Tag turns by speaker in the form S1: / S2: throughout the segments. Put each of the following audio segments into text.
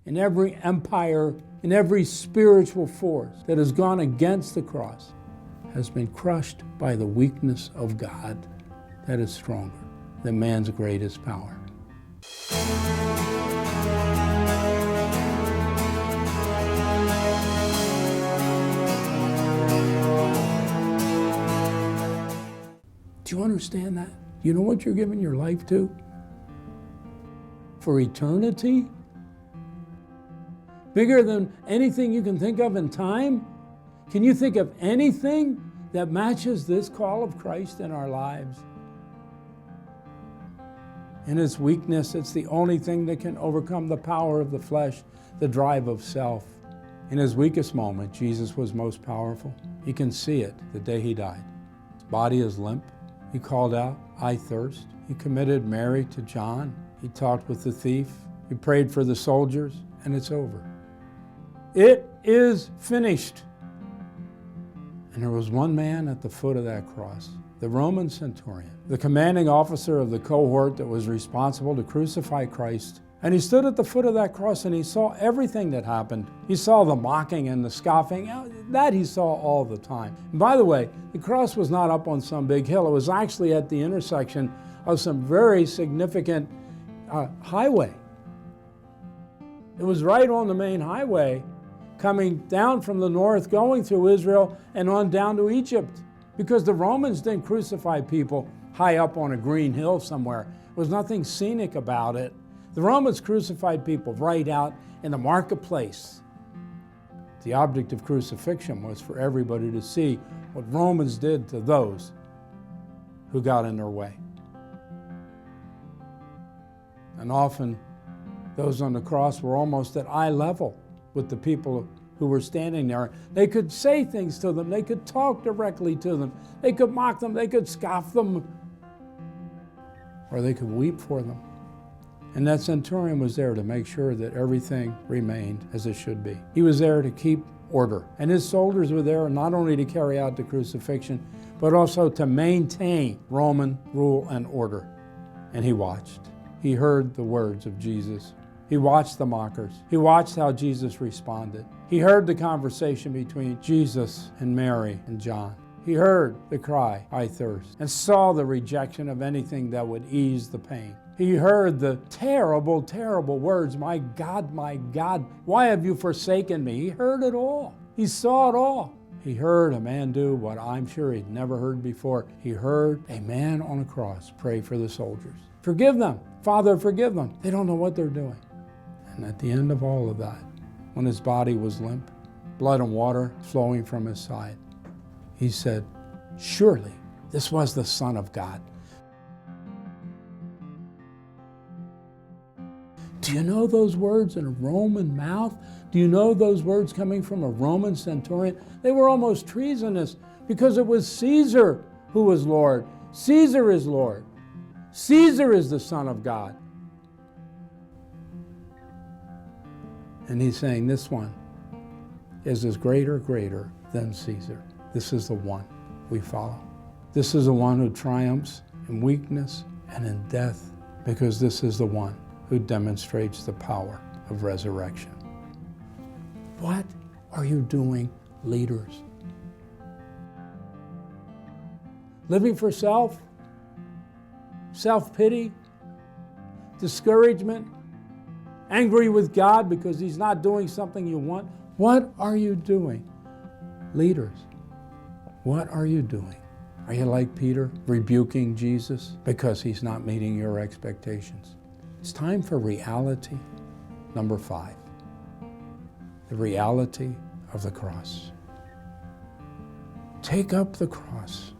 S1: and every empire and every spiritual force that has gone against the cross has been crushed by the weakness of God that is stronger than man's greatest power. Do you understand that? You know what you're giving your life to? For eternity? Bigger than anything you can think of in time? Can you think of anything that matches this call of Christ in our lives? In his weakness, it's the only thing that can overcome the power of the flesh, the drive of self. In his weakest moment, Jesus was most powerful. He can see it the day he died. His body is limp. He called out, "I thirst." He committed Mary to John. He talked with the thief. He prayed for the soldiers, and it's over. It is finished. And there was one man at the foot of that cross, the Roman Centurion, the commanding officer of the cohort that was responsible to crucify Christ. And he stood at the foot of that cross and he saw everything that happened. He saw the mocking and the scoffing. That he saw all the time. And by the way, the cross was not up on some big hill. It was actually at the intersection of some very significant highway. It was right on the main highway, coming down from the north, going through Israel and on down to Egypt. Because the Romans didn't crucify people high up on a green hill somewhere. There was nothing scenic about it. The Romans crucified people right out in the marketplace. The object of crucifixion was for everybody to see what Romans did to those who got in their way. And often those on the cross were almost at eye level with the people who were standing there. They could say things to them. They could talk directly to them. They could mock them. They could scoff them. Or they could weep for them. And that centurion was there to make sure that everything remained as it should be. He was there to keep order. And his soldiers were there not only to carry out the crucifixion, but also to maintain Roman rule and order. And he watched. He heard the words of Jesus. He watched the mockers. He watched how Jesus responded. He heard the conversation between Jesus and Mary and John. He heard the cry, "I thirst," and saw the rejection of anything that would ease the pain. He heard the terrible, terrible words, my God, why have you forsaken me?" He heard it all. He saw it all. He heard a man do what I'm sure he'd never heard before. He heard a man on a cross pray for the soldiers. "Forgive them. Father, forgive them. They don't know what they're doing." And at the end of all of that, when his body was limp, blood and water flowing from his side, he said, "Surely this was the Son of God." Do you know those words in a Roman mouth? Do you know those words coming from a Roman centurion? They were almost treasonous because it was Caesar who was Lord. Caesar is Lord. Caesar is the Son of God. And he's saying this one is as greater than Caesar. This is the one we follow. This is the one who triumphs in weakness and in death, because this is the one who demonstrates the power of resurrection. What are you doing, leaders? Living for self? Self-pity? Discouragement? Angry with God because he's not doing something you want? What are you doing? Leaders, what are you doing? Are you like Peter, rebuking Jesus because he's not meeting your expectations? It's time for reality. Number 5, the reality of the cross. Take up the cross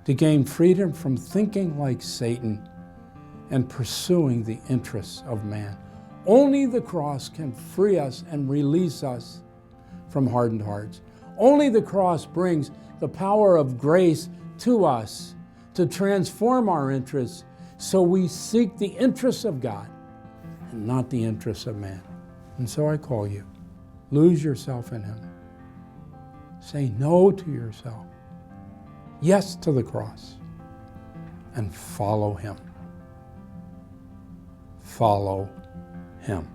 S1: to gain freedom from thinking like Satan and pursuing the interests of man. Only the cross can free us and release us from hardened hearts. Only the cross brings the power of grace to us to transform our interests so we seek the interests of God and not the interests of man. And so I call you, lose yourself in him. Say no to yourself, yes to the cross, and follow him. Follow him.